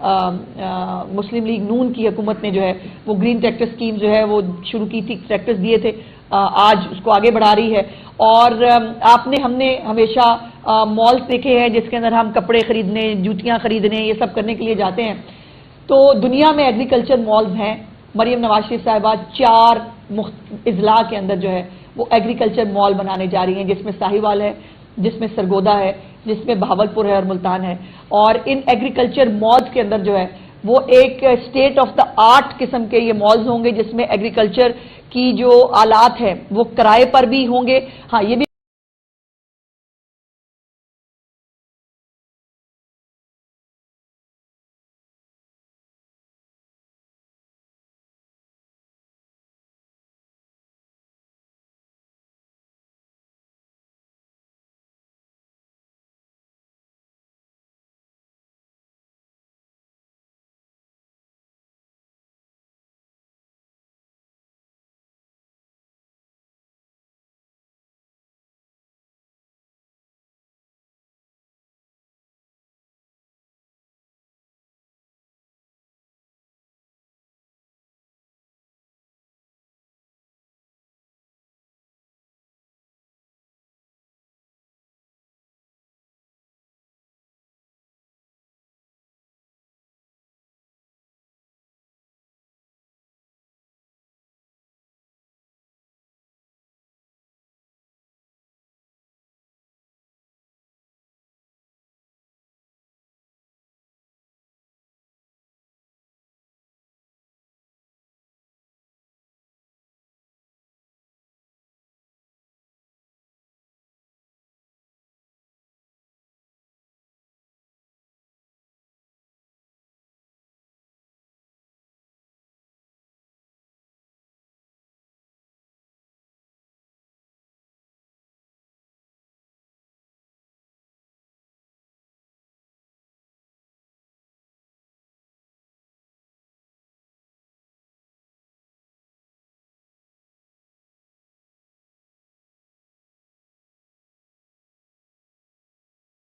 مسلم league نون کی حکومت نے جو ہے وہ گرین ٹریکٹر اسکیم جو ہے وہ شروع کی تھی، ٹریکٹرز دیے تھے، آج اس کو آگے بڑھا رہی ہے. اور ہم نے ہمیشہ مالز دیکھے ہیں جس کے اندر ہم کپڑے خریدنے، جوتیاں خریدنے، یہ سب کرنے کے لیے جاتے ہیں. تو دنیا میں ایگریکلچر مالز ہیں. مریم نواز شریف صاحبہ 4 اضلاع کے اندر جو ہے وہ ایگریکلچر مال بنانے جا رہی ہیں، جس میں ساہیوال ہے، جس میں سرگودا ہے، جس میں بہاولپور ہے اور ملتان ہے. اور ان ایگریکلچر مالز کے اندر جو ہے وہ ایک اسٹیٹ آف دا آرٹ قسم کے یہ مالز ہوں گے، جس میں ایگریکلچر کی جو آلات ہیں وہ کرائے پر بھی ہوں گے. ہاں یہ بھی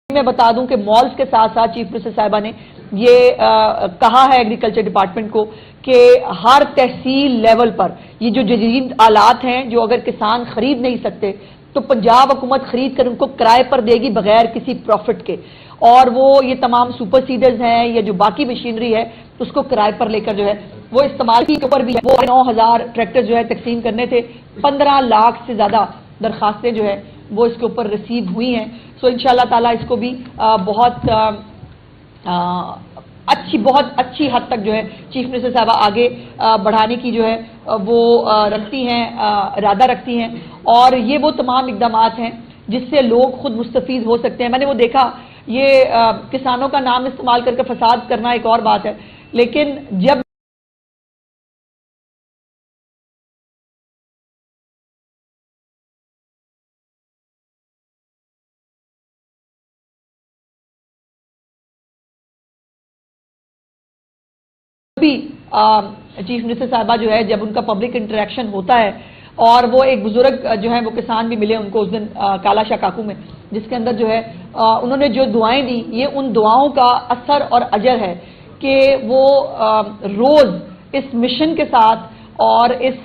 میں بتا دوں کہ مالز کے ساتھ ساتھ چیف منسٹر صاحبہ نے یہ کہا ہے ایگریکلچر ڈپارٹمنٹ کو کہ ہر تحصیل لیول پر یہ جو جدید آلات ہیں جو اگر کسان خرید نہیں سکتے تو پنجاب حکومت خرید کر ان کو کرائے پر دے گی بغیر کسی پروفٹ کے. اور وہ یہ تمام سپر سیڈرز ہیں یا جو باقی مشینری ہے اس کو کرائے پر لے کر جو ہے وہ استعمال کے اوپر بھی ہے. وہ 9000 ٹریکٹر جو ہے تقسیم کرنے تھے، 15 لاکھ سے زیادہ درخواستیں جو ہے وہ اس کے اوپر ریسیو ہوئی ہیں. سو انشاءاللہ تعالیٰ اس کو بھی بہت اچھی حد تک جو ہے چیف منسٹر صاحبہ آگے بڑھانے کی جو ہے وہ رکھتی ہیں، ارادہ رکھتی ہیں. اور یہ وہ تمام اقدامات ہیں جس سے لوگ خود مستفید ہو سکتے ہیں. میں نے وہ دیکھا، یہ کسانوں کا نام استعمال کر کے فساد کرنا ایک اور بات ہے، لیکن جب بھی چیف منسٹر صاحبہ جو ہے جب ان کا پبلک انٹریکشن ہوتا ہے اور وہ ایک بزرگ جو ہیں وہ کسان بھی ملے ان کو اس دن کالا شاہ کاکو میں، جس کے اندر جو ہے انہوں نے جو دعائیں دی، یہ ان دعاؤں کا اثر اور اجر ہے کہ وہ روز اس مشن کے ساتھ اور اس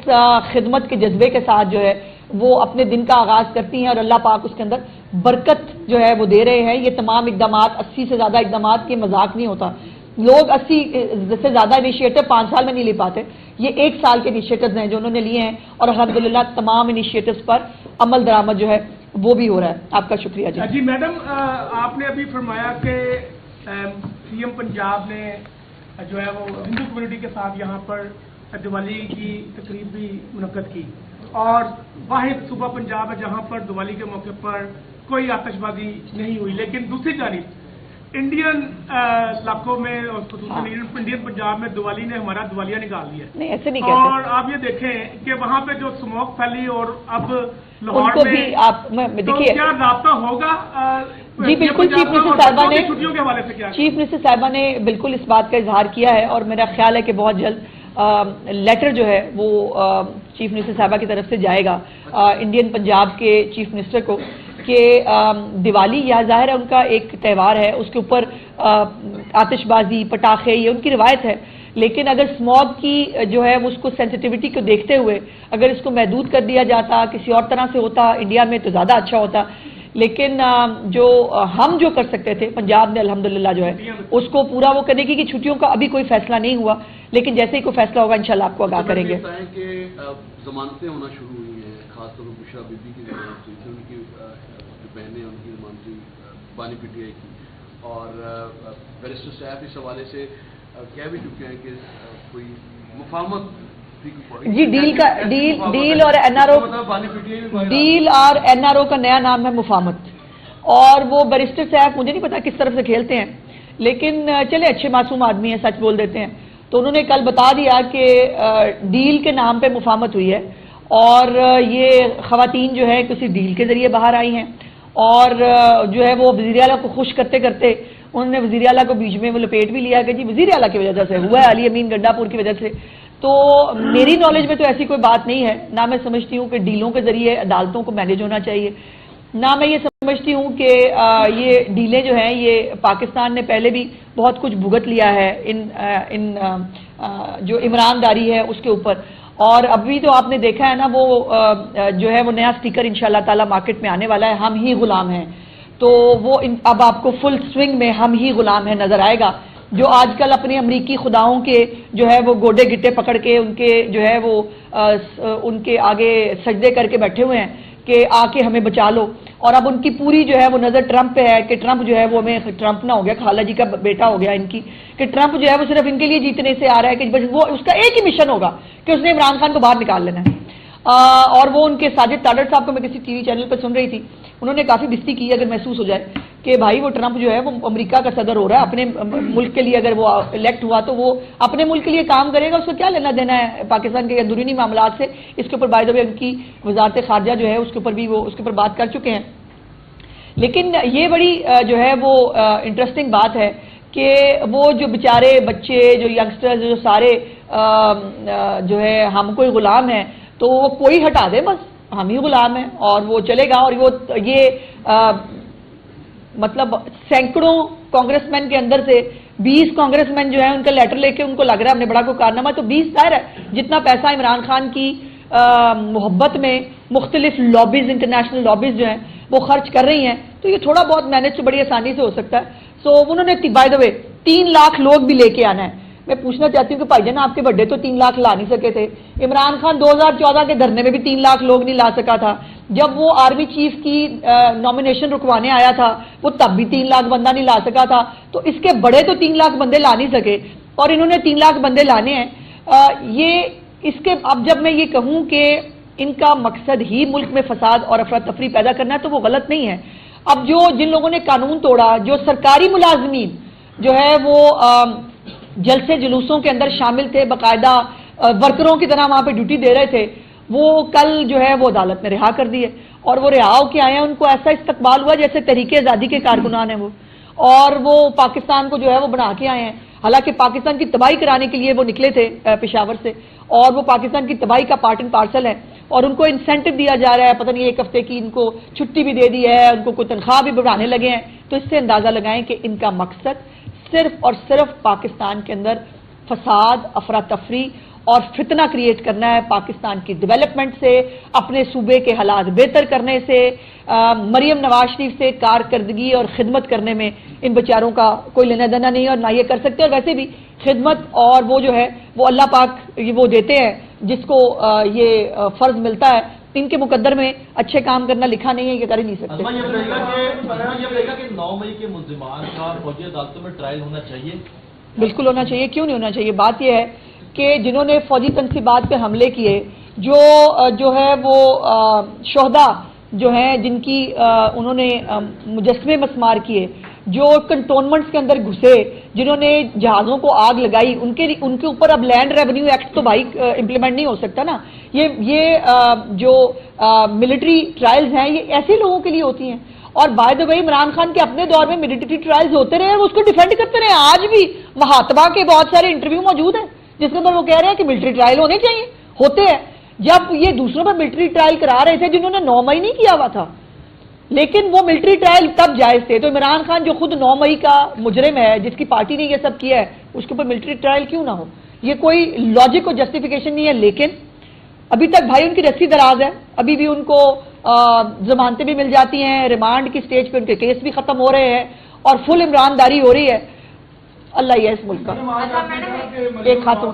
خدمت کے جذبے کے ساتھ جو ہے وہ اپنے دن کا آغاز کرتی ہیں اور اللہ پاک اس کے اندر برکت جو ہے وہ دے رہے ہیں. یہ تمام اقدامات 80 سے زیادہ اقدامات کے مذاق نہیں ہوتا. لوگ 80 سے زیادہ انیشیٹو 5 سال میں نہیں لے پاتے. یہ 1 سال کے انیشیٹوز ہیں جو انہوں نے لیے ہیں اور الحمدللہ تمام انیشیٹوز پر عمل درآمد جو ہے وہ بھی ہو رہا ہے. آپ کا شکریہ. جی میڈم، آپ نے ابھی فرمایا کہ سی ایم پنجاب نے جو ہے وہ ہندو کمیونٹی کے ساتھ یہاں پر دیوالی کی تقریب بھی منعقد کی، اور واحد صوبہ پنجاب ہے جہاں پر دیوالی کے موقع پر کوئی آتش بازی نہیں ہوئی. لیکن دوسری جانب انڈین علاقوں میں اور خصوصاً انڈین پنجاب میں دیوالی نے ہمارا دیوالیہ نکال دیا. نہیں ایسے نہیں کہتے. اور آپ یہ دیکھیں کہ وہاں پہ جو اسموک پھیلی اور اب لاہور میں دیکھیے کیا رابطہ ہوگا. جی بالکل چیف منسٹر صاحبہ نے چھٹیوں کے حوالے سے کیا چیف منسٹر صاحبہ نے بالکل اس بات کا اظہار کیا ہے اور میرا خیال ہے کہ بہت جلد لیٹر جو ہے وہ چیف منسٹر صاحبہ کی طرف سے جائے گا انڈین پنجاب کے چیف منسٹر کو کہ دیوالی یا ظاہر ہے ان کا ایک تہوار ہے، اس کے اوپر آتش بازی پٹاخے یہ ان کی روایت ہے، لیکن اگر اسموگ کی جو ہے اس کو سینسٹیوٹی کو دیکھتے ہوئے اگر اس کو محدود کر دیا جاتا، کسی اور طرح سے ہوتا انڈیا میں تو زیادہ اچھا ہوتا، لیکن جو ہم جو کر سکتے تھے پنجاب نے الحمدللہ جو ہے اس کو پورا وہ کرنے کی، کہ چھٹیوں کا ابھی کوئی فیصلہ نہیں ہوا، لیکن جیسے ہی کوئی فیصلہ ہوگا انشاءاللہ آپ کو آگاہ کریں گے۔ کہ ضمانتیں ہونا شروع ہوئی ہیں، خاص طور پر بشرا بی بی کی ضمانت ہوئی تھی، ان کی جو بہنیں ان کی ضمانت ہوئی بانی پی ٹی آئی کی، اور بیرسٹر صاحب اس حوالے سے کہہ بھی چکے ہیں کہ کوئی مفاہمت جی ڈیل اور این آر او، ڈیل اور این آر او کا نیا نام ہے مفاہمت، اور وہ بیرسٹر صاحب مجھے نہیں پتا کس طرف سے کھیلتے ہیں، لیکن چلے اچھے معصوم آدمی ہیں، سچ بول دیتے ہیں، تو انہوں نے کل بتا دیا کہ ڈیل کے نام پہ مفاہمت ہوئی ہے، اور یہ خواتین جو ہے کسی ڈیل کے ذریعے باہر آئی ہیں، اور جو ہے وہ وزیر اعلیٰ کو خوش کرتے کرتے انہوں نے وزیر اعلیٰ کو بیچ میں وہ لپیٹ بھی لیا کہ جی وزیر اعلیٰ کی وجہ سے ہوا ہے، علی امین گنڈا پور کی وجہ سے۔ تو میری نالج میں تو ایسی کوئی بات نہیں ہے، نہ میں سمجھتی ہوں کہ ڈیلوں کے ذریعے عدالتوں کو مینیج ہونا چاہیے، نہ میں یہ سمجھتی ہوں کہ یہ ڈیلیں جو ہیں یہ پاکستان نے پہلے بھی بہت کچھ بھگت لیا ہے ان جو عمران داری ہے اس کے اوپر، اور ابھی تو آپ نے دیکھا ہے نا وہ جو ہے وہ نیا سٹیکر انشاءاللہ تعالی مارکیٹ میں آنے والا ہے، ہم ہی غلام ہیں، تو وہ اب آپ کو فل سوئنگ میں ہم ہی غلام ہیں نظر آئے گا، جو آج کل اپنے امریکی خداؤں کے جو ہے وہ گوڈے گٹے پکڑ کے ان کے جو ہے وہ ان کے آگے سجدے کر کے بیٹھے ہوئے ہیں کہ آ کے ہمیں بچا لو، اور اب ان کی پوری جو ہے وہ نظر ٹرمپ پہ ہے کہ ٹرمپ جو ہے وہ ہمیں ٹرمپ نہ ہو گیا خالہ جی کا بیٹا ہو گیا ان کی، کہ ٹرمپ جو ہے وہ صرف ان کے لیے جیتنے سے آ رہا ہے کہ بس وہ اس کا ایک ہی مشن ہوگا کہ اس نے عمران خان کو باہر نکال لینا ہے۔ اور وہ ان کے ساجد تاڈر صاحب کو میں کسی ٹی وی چینل پہ سن رہی تھی، انہوں نے کافی بستی کی اگر محسوس ہو جائے کہ بھائی وہ ٹرمپ جو ہے وہ امریکہ کا صدر ہو رہا ہے، اپنے ملک کے لیے اگر وہ الیکٹ ہوا تو وہ اپنے ملک کے لیے کام کرے گا، اس کو کیا لینا دینا ہے پاکستان کے اندرونی معاملات سے۔ اس کے اوپر بائی دا وے ان کی وزارت خارجہ جو ہے اس کے اوپر بھی وہ اس کے اوپر بات کر چکے ہیں، لیکن یہ بڑی جو ہے وہ انٹرسٹنگ بات ہے کہ وہ جو بیچارے بچے جو ینگسٹرز جو سارے جو ہے ہم کوئی غلام ہیں تو وہ کوئی ہٹا دے بس ہم ہی غلام ہیں اور وہ چلے گا، اور وہ یہ مطلب سینکڑوں کانگریس مین کے اندر سے 20 کانگریس مین جو ہیں ان کا لیٹر لے کے ان کو لگ رہا ہے ہم نے بڑا کوئی کارنامہ، تو 20 ظاہر ہے جتنا پیسہ عمران خان کی محبت میں مختلف لابیز انٹرنیشنل لابیز جو ہیں وہ خرچ کر رہی ہیں، تو یہ تھوڑا بہت مینیج تو بڑی آسانی سے ہو سکتا ہے۔ سو انہوں نے بائی دا وے 3 لاکھ لوگ بھی لے کے آنا ہے۔ میں پوچھنا چاہتی ہوں کہ بھائی جان آپ کے بڑے تو 3 لاکھ لا نہیں سکے تھے، عمران خان 2014 کے دھرنے میں بھی 3 لاکھ لوگ نہیں لا سکا تھا، جب وہ آرمی چیف کی نامینیشن رکوانے آیا تھا وہ تب بھی 3 لاکھ بندہ نہیں لا سکا تھا، تو اس کے بڑے تو 3 لاکھ بندے لا نہیں سکے اور انہوں نے 3 لاکھ بندے لانے ہیں۔ یہ اس کے اب جب میں یہ کہوں کہ ان کا مقصد ہی ملک میں فساد اور افراتفری پیدا کرنا ہے تو وہ غلط نہیں ہے۔ اب جو جن لوگوں نے قانون توڑا، جو سرکاری ملازمین جو ہے وہ جلسے جلوسوں کے اندر شامل تھے، باقاعدہ ورکروں کی طرح وہاں پہ ڈیوٹی دے رہے تھے، وہ کل جو ہے وہ عدالت میں رہا کر دیے، اور وہ رہا ہو کے آئے ہیں، ان کو ایسا استقبال ہوا جیسے تحریک آزادی کے کارکنان ہیں وہ، اور وہ پاکستان کو جو ہے وہ بنا کے آئے ہیں، حالانکہ پاکستان کی تباہی کرانے کے لیے وہ نکلے تھے پشاور سے، اور وہ پاکستان کی تباہی کا پارٹ اینڈ پارسل ہے، اور ان کو انسینٹو دیا جا رہا ہے، پتہ نہیں 1 ہفتے کی ان کو چھٹی بھی دے دی ہے، ان کو کوئی تنخواہ بھی بڑھانے لگے ہیں، تو اس سے اندازہ لگائیں کہ ان کا مقصد صرف اور صرف پاکستان کے اندر فساد، افراتفری اور فتنہ کریٹ کرنا ہے، پاکستان کی ڈیولپمنٹ سے، اپنے صوبے کے حالات بہتر کرنے سے، مریم نواز شریف سے کارکردگی اور خدمت کرنے میں ان بیچاروں کا کوئی لینا دینا نہیں اور نہ یہ کر سکتے، اور ویسے بھی خدمت اور وہ جو ہے وہ اللہ پاک وہ دیتے ہیں جس کو یہ فرض ملتا ہے، ان کے مقدر میں اچھے کام کرنا لکھا نہیں ہے، یہ کر ہی نہیں سکتے۔ یہ بتائے گا کہ 9 مئی کے ملزمان کا فوجی عدالتوں میں ٹرائل ہونا چاہیے؟ بالکل ہونا چاہیے، کیوں نہیں ہونا چاہیے؟ بات یہ ہے کہ جنہوں نے فوجی تنصیبات پہ حملے کیے، جو ہے وہ شہداء جو ہیں جن کی انہوں نے مجسمے مسمار کیے، جو کنٹونمنٹس کے اندر گھسے، جنہوں نے جہازوں کو آگ لگائی، ان کے اوپر اب لینڈ ریونیو ایکٹ تو بھائی امپلیمنٹ نہیں ہو سکتا نا۔ یہ جو ملٹری ٹرائلز ہیں یہ ایسے لوگوں کے لیے ہوتی ہیں، اور بائی دا وے عمران خان کے اپنے دور میں ملٹری ٹرائلز ہوتے رہے، وہ اس کو ڈیفینڈ کرتے رہے، آج بھی مہاتما کے بہت سارے انٹرویو موجود ہیں جس کے اندر وہ کہہ رہے ہیں کہ ملٹری ٹرائل ہونے چاہیے، ہوتے ہیں۔ جب یہ دوسروں پر ملٹری ٹرائل کرا رہے تھے جنہوں نے 9 مئی نہیں کیا ہوا تھا، لیکن وہ ملٹری ٹرائل تب جائز تھے. تو عمران خان جو خود 9 مئی کا مجرم ہے, جس کی پارٹی نے یہ سب کیا ہے, اس کے اوپر ملٹری ٹرائل کیوں نہ ہو؟ یہ کوئی لاجک اور جسٹیفیکیشن نہیں ہے. لیکن ابھی تک بھائی ان کی رسی دراز ہے, ابھی بھی ان کو ضمانتیں بھی مل جاتی ہیں, ریمانڈ کی سٹیج پہ ان کے کیس بھی ختم ہو رہے ہیں اور فل عمرانداری ہو رہی ہے. اللہ ہی ہے اس ملک کا. ایک خاتون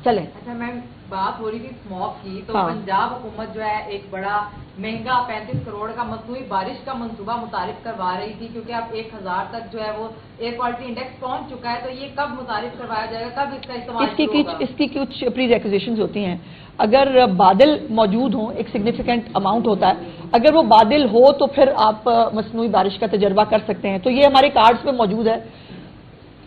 چلیں. اچھا میم, بات ہو رہی تھی اسموک کی, تو ہاں. پنجاب حکومت جو ہے ایک بڑا مہنگا 35 کروڑ کا مصنوعی بارش کا منصوبہ متعارف کروا رہی تھی, کیونکہ اب 1000 تک جو ہے وہ ایئر کوالٹی انڈیکس پہنچ چکا ہے. تو یہ کب متعارف کروایا جائے گا, کب اس کا استعمال شروع ہوگا؟ اس کی کچھ پری ریکوزیشنز ہوتی ہیں. اگر بادل موجود ہوں, ایک سگنیفیکنٹ اماؤنٹ ہوتا ہے, اگر وہ بادل ہو تو پھر آپ مصنوعی بارش کا تجربہ کر سکتے ہیں. تو یہ ہمارے کارڈز پہ موجود ہے.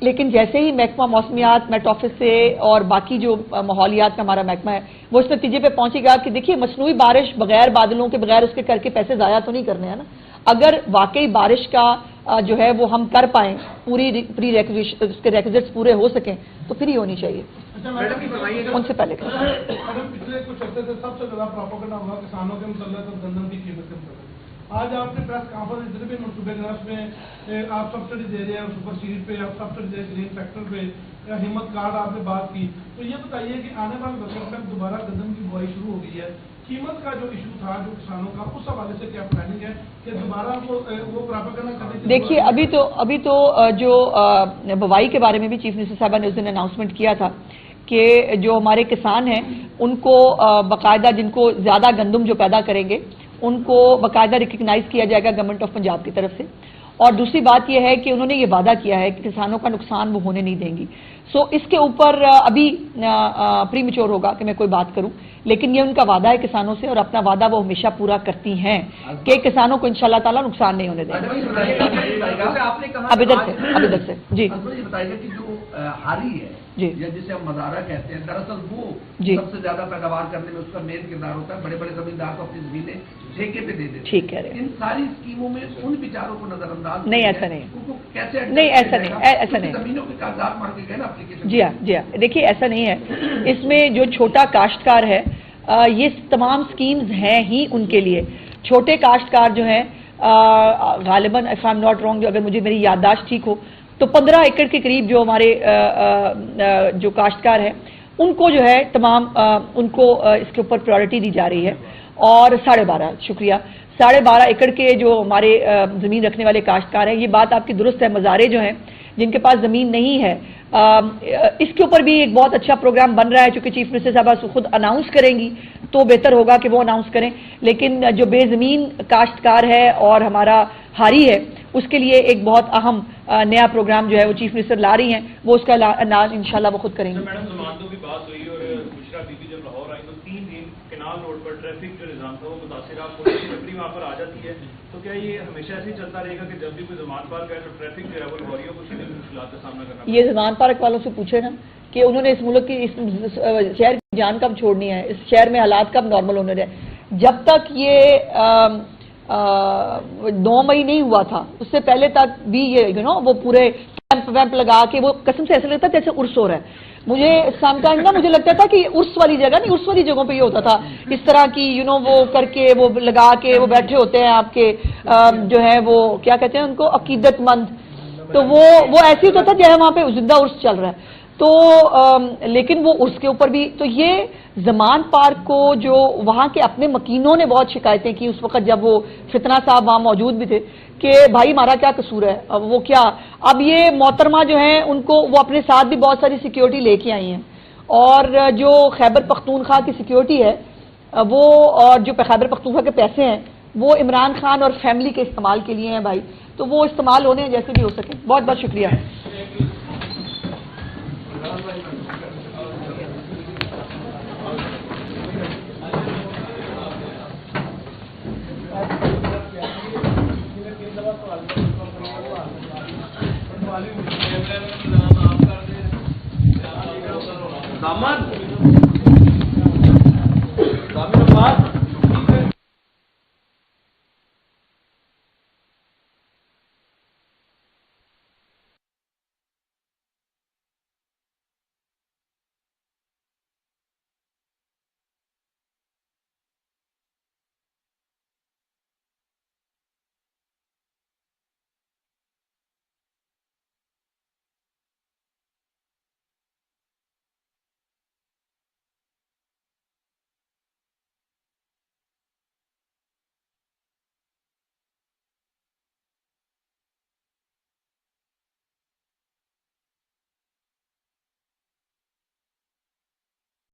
لیکن جیسے ہی محکمہ موسمیات میٹ آفس سے اور باقی جو ماحولیات کا ہمارا محکمہ ہے وہ اس نتیجے پہ پہنچے گا کہ دیکھیے مصنوعی بارش بغیر بادلوں کے, بغیر اس کے کر کے پیسے ضائع تو نہیں کرنے ہیں نا. اگر واقعی بارش کا جو ہے وہ ہم کر پائیں, پوری پری اس کے ریکوزٹس پورے ہو سکیں, تو پھر ہی ہونی چاہیے. ان سے پہلے میڈم پچھلے کچھ ہفتے سے سب سے زیادہ پروپیگنڈا ہوا کسانوں کے مسلط اور گندم کی قیمت کے مسلط. آج آپ نے پریس کانفرنس اتنے بھی منصوبے نرس میں آپ سبسڈی دے رہے ہیں, سپر سیڈ پہ آپ سبسڈی دے رہے ہیں, گرین فیکٹر پہ, ہمت کارڈ آپ نے بات کی. تو یہ بتائیے کہ آنے والے وقت میں دوبارہ گندم کی بوائی شروع ہو گئی ہے, قیمت کا جو ایشو تھا جو کسانوں کا, اس حوالے سے کیا پلاننگ ہے کہ دوبارہ وہ پروپیگنڈا کرنے کی؟ دیکھیے ابھی تو جو بوائی کے بارے میں بھی چیف منسٹر صاحبہ نے اس دن اناؤنسمنٹ کیا تھا کہ جو ہمارے کسان ہیں ان کو باقاعدہ, جن کو زیادہ گندم جو پیدا کریں گے ان کو باقاعدہ ریکگنائز کیا جائے گا گورنمنٹ آف پنجاب کی طرف سے. اور دوسری بات یہ ہے کہ انہوں نے یہ وعدہ کیا ہے کہ کسانوں کا نقصان وہ ہونے نہیں دیں گی. سو اس کے اوپر ابھی پری میچور ہوگا کہ میں کوئی بات کروں, لیکن یہ ان کا وعدہ ہے کسانوں سے, اور اپنا وعدہ وہ ہمیشہ پورا کرتی ہیں کہ کسانوں کو انشاءاللہ تعالیٰ نقصان نہیں ہونے دیں گے. اب ادھر سے جی بتائیے گا کہ جو ہاری ہے جی, یا جسے ہم مزارہ کہتے ہیں, دراصل وہ جی سب سے زیادہ پیداوار کرنے میں اس کا مین کردار ہوتا ہے. بڑے بڑے زمیندار کو اپنی زمینیں ٹھیکے پہ دے دیتے ہیں. ٹھیک کہہ رہے ہیں. ان ساری اسکیموں میں ان بیچاروں کو نظر انداز نہیں, ایسا نہیں, ان کو کیسے نہیں ایسا نہیں, ایسا نہیں. زمینوں کے کاغذات مانگے گئے نا اپلیکیشن. جی ہاں, جی ہاں, دیکھیے ایسا نہیں ہے. اس میں جو چھوٹا کاشتکار ہے یہ تمام سکیمز ہیں ہی ان کے لیے. چھوٹے کاشتکار جو ہیں غالباً if I am not wrong, جو اگر مجھے میری یادداشت ٹھیک ہو تو 15 ایکڑ کے قریب جو ہمارے جو کاشتکار ہیں ان کو جو ہے تمام ان کو اس کے اوپر پرائرٹی دی جا رہی ہے. اور 12.5 شکریہ 12.5 ایکڑ کے جو ہمارے زمین رکھنے والے کاشتکار ہیں, یہ بات آپ کی درست ہے. مزارے جو ہیں جن کے پاس زمین نہیں ہے, اس کے اوپر بھی ایک بہت اچھا پروگرام بن رہا ہے. چونکہ چیف منسٹر صاحبہ خود اناؤنس کریں گی تو بہتر ہوگا کہ وہ اناؤنس کریں. لیکن جو بے زمین کاشتکار ہے اور ہمارا ہاری ہے, اس کے لیے ایک بہت اہم نیا پروگرام جو ہے وہ چیف منسٹر لا رہی ہیں, وہ اس کا اعلان انشاءاللہ وہ خود کریں گے. میڈم ضمانتوں کی بات ہوئی اور بشرا بی بی جب لاہور آئی تو 3 دن کینال روڈ پر ٹریفک جو نظام تھا وہ متاثر رہا, پولیس کی ٹکری وہاں پر آ جاتی ہے. تو کیا یہ ہمیشہ ایسے ہی چلتا رہے گا کہ جب بھی کوئی ضمانت پارک ہے تو ٹریفک جو ہے وہ لاہوریوں کو سیدھے مشکلات کا سامنا کرنا؟ یہ ضمانت پارک والوں سے پوچھے نا کہ انہوں نے اس ملک کی اس شہر کی جان کب چھوڑنی ہے, اس شہر میں حالات کب نارمل ہونے رہے. جب تک یہ 9 مئی نہیں ہوا تھا اس سے پہلے تک بھی یہ وہ پورے کیمپ ویمپ لگا کے وہ قسم سے ایسا لگتا تھا جیسے عرس ہو رہا ہے. مجھے سام ٹائم نا مجھے لگتا تھا کہ عرس والی جگہ نہیں, عرس والی جگہوں پہ یہ ہوتا تھا اس طرح کی وہ کر کے وہ لگا کے وہ بیٹھے ہوتے ہیں آپ کے جو ہے وہ کیا کہتے ہیں ان کو عقیدت مند, تو وہ ایسے ہوتا تھا جیسے وہاں پہ زندہ عرس چل رہا ہے. تو لیکن وہ عرس کے اوپر بھی تو یہ زمان پارک کو جو وہاں کے اپنے مکینوں نے بہت شکایتیں کی اس وقت جب وہ فتنہ صاحب وہاں موجود بھی تھے کہ بھائی ہمارا کیا قصور ہے, وہ کیا اب یہ محترمہ جو ہیں ان کو وہ اپنے ساتھ بھی بہت ساری سیکیورٹی لے کے آئی ہیں, اور جو خیبر پختونخوا کی سیکیورٹی ہے وہ, اور جو خیبر پختونخوا کے پیسے ہیں وہ عمران خان اور فیملی کے استعمال کے لیے ہیں بھائی, تو وہ استعمال ہونے جیسے بھی ہو سکے. بہت بہت شکریہ. دامن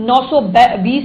920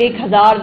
1000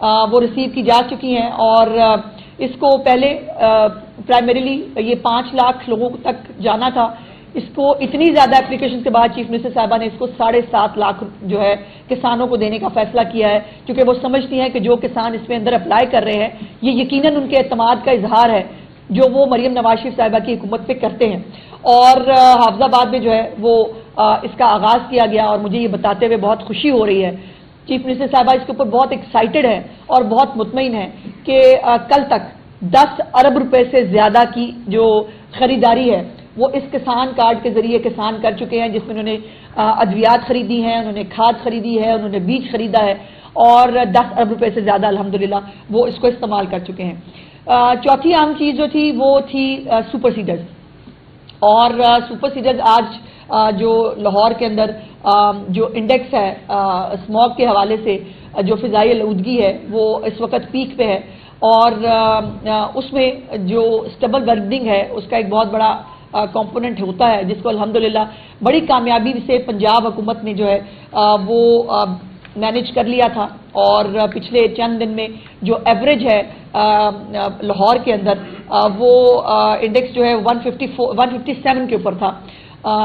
وہ ریسیو کی جا چکی ہیں اور اس کو پہلے پرائمریلی یہ 5 لاکھ لوگوں تک جانا تھا. اس کو اتنی زیادہ اپلیکیشن کے بعد چیف منسٹر صاحبہ نے اس کو 7.5 لاکھ جو ہے کسانوں کو دینے کا فیصلہ کیا ہے, کیونکہ وہ سمجھتی ہیں کہ جو کسان اس میں اندر اپلائی کر رہے ہیں یہ یقیناً ان کے اعتماد کا اظہار ہے جو وہ مریم نواز شریف صاحبہ کی حکومت پہ کرتے ہیں. اور حافظ آباد میں جو ہے وہ اس کا آغاز کیا گیا اور مجھے یہ بتاتے ہوئے بہت خوشی ہو رہی ہے. چیف منسٹر صاحبہ اس کے اوپر بہت ایکسائٹڈ ہے اور بہت مطمئن ہے کہ کل تک 10 ارب روپے سے زیادہ کی جو خریداری ہے وہ اس کسان کارڈ کے ذریعے کسان کر چکے ہیں, جس میں انہوں نے ادویات خریدی ہیں, انہوں نے کھاد خریدی ہے, انہوں نے بیج خریدا ہے اور 10 ارب روپے سے زیادہ الحمدللہ وہ اس کو استعمال کر چکے ہیں. چوتھی اہم چیز جو تھی وہ تھی سپر سیڈرز. اور سپر سیڈرز آج جو لاہور کے اندر جو انڈیکس ہے اسموگ کے حوالے سے جو فضائی آلودگی ہے وہ اس وقت پیک پہ ہے اور اس میں جو اسٹیبل برننگ ہے اس کا ایک بہت بڑا کمپوننٹ ہوتا ہے, جس کو الحمدللہ بڑی کامیابی سے پنجاب حکومت نے جو ہے وہ مینیج کر لیا تھا. اور پچھلے چند دن میں جو ایوریج ہے لاہور کے اندر وہ انڈیکس جو ہے 157 کے اوپر تھا,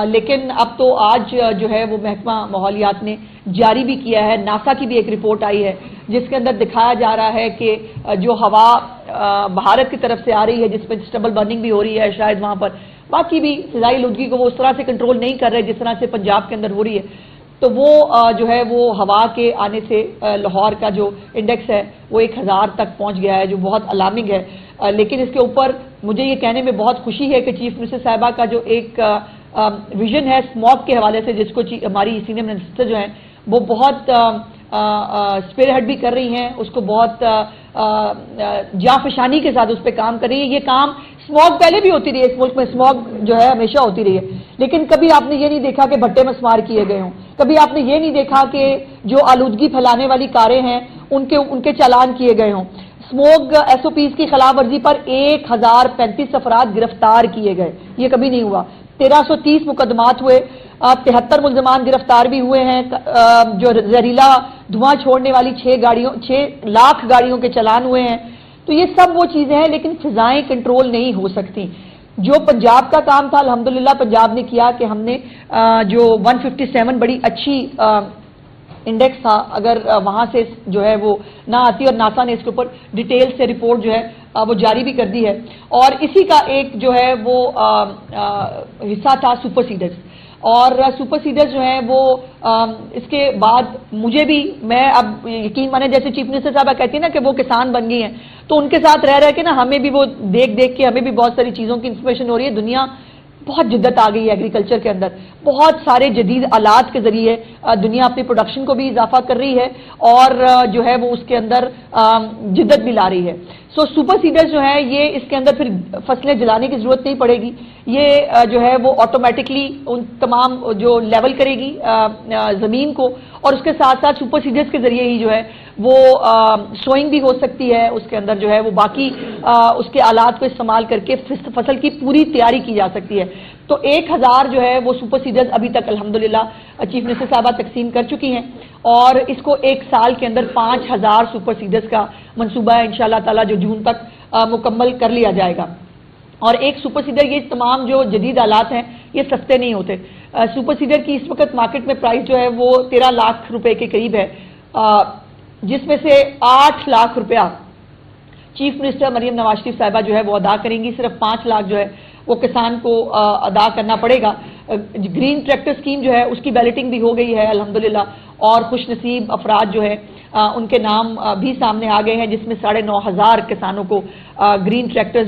لیکن اب تو آج جو ہے وہ محکمہ ماحولیات نے جاری بھی کیا ہے. ناسا کی بھی ایک رپورٹ آئی ہے جس کے اندر دکھایا جا رہا ہے کہ جو ہوا بھارت کی طرف سے آ رہی ہے جس میں اسٹیبل برننگ بھی ہو رہی ہے, شاید وہاں پر باقی بھی فضائی آلودگی کو وہ اس طرح سے کنٹرول نہیں کر رہے جس طرح سے پنجاب کے اندر ہو رہی ہے, تو وہ جو ہے وہ ہوا کے آنے سے لاہور کا جو انڈیکس ہے وہ 1000 تک پہنچ گیا ہے, جو بہت الارمنگ ہے. لیکن اس کے اوپر مجھے یہ کہنے میں بہت خوشی ہے کہ چیف منسٹر صاحبہ کا جو ایک ویژن ہے اسموگ کے حوالے سے, جس کو ہماری سینئر منسٹر جو ہیں وہ بہت اسپیئر ہیڈ بھی کر رہی ہیں, اس کو بہت جانفشانی کے ساتھ اس پہ کام کر رہی ہے. یہ کام اسموگ پہلے بھی ہوتی رہی ہے اس ملک میں, اسموگ جو ہے ہمیشہ ہوتی رہی ہے, لیکن کبھی آپ نے یہ نہیں دیکھا کہ بھٹے مسمار کیے گئے ہوں, کبھی آپ نے یہ نہیں دیکھا کہ جو آلودگی پھیلانے والی کاریں ہیں ان کے چالان کیے گئے ہوں. اسموگ ایس او پیز کی خلاف ورزی پر 1035 افراد گرفتار کیے گئے, یہ کبھی نہیں ہوا. 1330 مقدمات ہوئے, 73 ملزمان گرفتار بھی ہوئے ہیں. جو زہریلا دھواں چھوڑنے والی 6 لاکھ گاڑیوں کے چلان ہوئے ہیں. تو یہ سب وہ چیزیں ہیں, لیکن فضائیں کنٹرول نہیں ہو سکتی. جو پنجاب کا کام تھا الحمدللہ پنجاب نے کیا کہ ہم نے جو 157 بڑی اچھی انڈیکس تھا, اگر وہاں سے جو ہے وہ نہ آتی, اور ناسا نے اس کے اوپر ڈیٹیل سے رپورٹ جو ہے وہ جاری بھی کر دی ہے. اور اسی کا ایک جو ہے وہ حصہ تھا سپر سیڈرز. اور سپر سیڈرز جو ہیں وہ اس کے بعد مجھے بھی, میں اب یقین مانے جیسے چیف منسٹر صاحبہ کہتی ہیں نا کہ وہ کسان بن گئی ہیں, تو ان کے ساتھ رہ کے نا ہمیں بھی وہ دیکھ کے ہمیں بھی بہت ساری چیزوں کی انفارمیشن ہو رہی ہے. دنیا بہت جدت آ گئی ہے ایگریکلچر کے اندر, بہت سارے جدید آلات کے ذریعے دنیا اپنی پروڈکشن کو بھی اضافہ کر رہی ہے اور جو ہے وہ اس کے اندر جدت بھی لا رہی ہے. سو سپر سیڈرز جو ہے یہ اس کے اندر پھر فصلیں جلانے کی ضرورت نہیں پڑے گی, یہ جو ہے وہ آٹومیٹکلی ان تمام جو لیول کرے گی زمین کو, اور اس کے ساتھ ساتھ سپر سیڈرز کے ذریعے ہی جو ہے وہ سوئنگ بھی ہو سکتی ہے, اس کے اندر جو ہے وہ باقی اس کے آلات کو استعمال کر کے فصل کی پوری تیاری کی جا سکتی ہے. تو 1000 جو ہے وہ سپر سیڈرز ابھی تک الحمدللہ چیف منسٹر صاحبہ تقسیم کر چکی ہیں, اور اس کو 1 سال کے اندر 5000 سپر سیڈرز کا منصوبہ ہے انشاءاللہ تعالی, جو جون تک مکمل کر لیا جائے گا. اور ایک سپر سیڈر, یہ تمام جو جدید آلات ہیں یہ سستے نہیں ہوتے. سپر سیڈر کی اس وقت مارکیٹ میں پرائس جو ہے وہ 13 لاکھ روپے کے قریب ہے, جس میں سے 8 لاکھ روپیہ چیف منسٹر مریم نواز شریف صاحبہ جو ہے وہ ادا کریں گی. صرف 5 لاکھ جو ہے وہ کسان کو ادا کرنا پڑے گا. گرین ٹریکٹر سکیم جو ہے اس کی بیلٹنگ بھی ہو گئی ہے الحمدللہ, اور خوش نصیب افراد جو ہے ان کے نام بھی سامنے آ گئے ہیں, جس میں 9500 کسانوں کو گرین ٹریکٹر